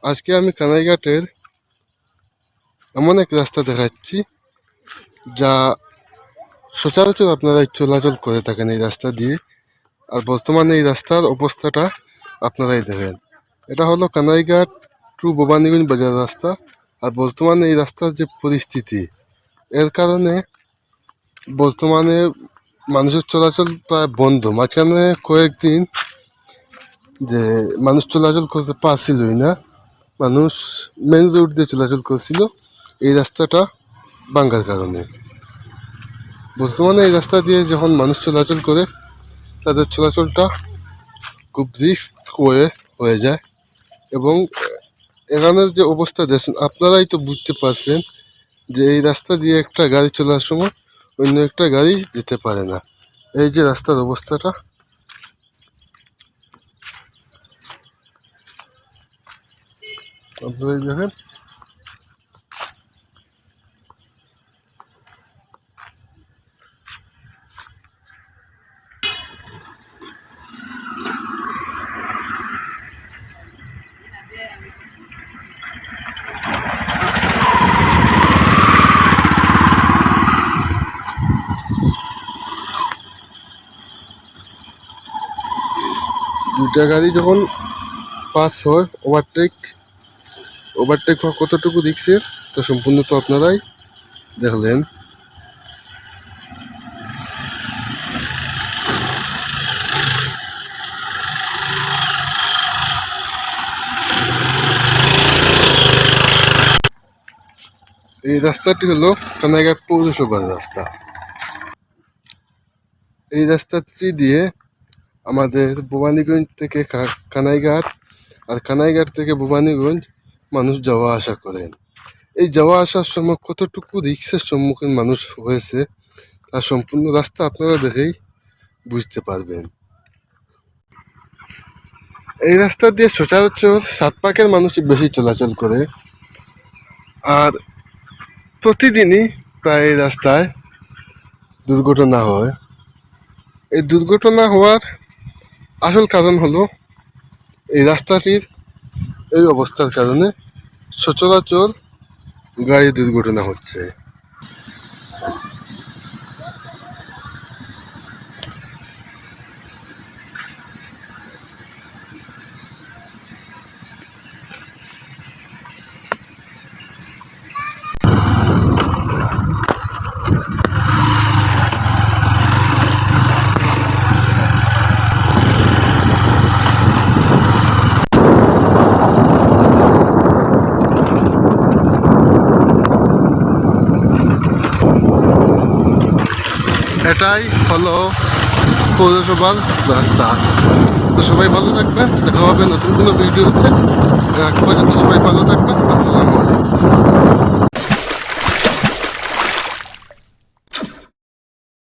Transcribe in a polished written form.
আজকে আমি কানাইঘাটের এমন এক রাস্তা দেখাচ্ছি যা সচরাচর আপনারা চলাচল করে থাকেন এই রাস্তা দিয়ে। আর বর্তমানে এই রাস্তার অবস্থাটা আপনারাই দেখেন। এটা হলো কানাইঘাট টু ভবানীগঞ্জ বাজার রাস্তা। আর বর্তমানে এই রাস্তার যে পরিস্থিতি, এর কারণে বর্তমানে মানুষের চলাচল প্রায় বন্ধ। মাঝখানে কয়েকদিন যে মানুষ চলাচল করতে পারছিলই না, মানুষ মেন রোড দিয়ে চলাচল করছিল এই রাস্তাটা ভাঙ্গার কারণে। বর্তমানে এই রাস্তা দিয়ে যখন মানুষ চলাচল করে, তাদের চলাচলটা খুব রিস্ক হয়ে যায়। এবং এখানের যে অবস্থা দেখছেন, আপনারাই তো বুঝতে পারছেন যে এই রাস্তা দিয়ে একটা গাড়ি চলার সময় অন্য একটা গাড়ি যেতে পারে না। এই যে রাস্তার অবস্থাটা, আপনারাই দেখেন। দুটা গাড়ি যখন পাস হয়, ওভারটেক কতটুকু দিচ্ছে তো সম্পূর্ণ তো আপনারাই দেখলেন। এই রাস্তাটি হলো কানাইঘাট পৌরসভার রাস্তা। এই রাস্তাটি দিয়ে আমাদের ভবানীগঞ্জ থেকে কানাইঘাট, আর কানাইঘাট থেকে ভবানীগঞ্জ মানুষ যাওয়া আসা করেন। এই যাওয়া আসার সময় কতটুকু রিক্সের সম্মুখীন মানুষ হয়েছে তার সম্পূর্ণ রাস্তা আপনারা দেখেই বুঝতে পারবেন। এই রাস্তা দিয়ে সচরাচর 7 পাকের মানুষ বেশি চলাচল করে। আর প্রতিদিনই প্রায় এই রাস্তায় দুর্ঘটনা হয়। এই দুর্ঘটনা হওয়ার আসল কারণ হলো এই রাস্তাটির এই অবস্থার কারণে সচরাচর গাড়ি দুর্ঘটনা হচ্ছে। এটাই হলো পৌরসভার রাস্তা। তো সবাই ভালো থাকবেন, দেখা হবে নতুন কোনো ভিডিওতে। এখন পর্যন্ত সবাই ভালো থাকবেন।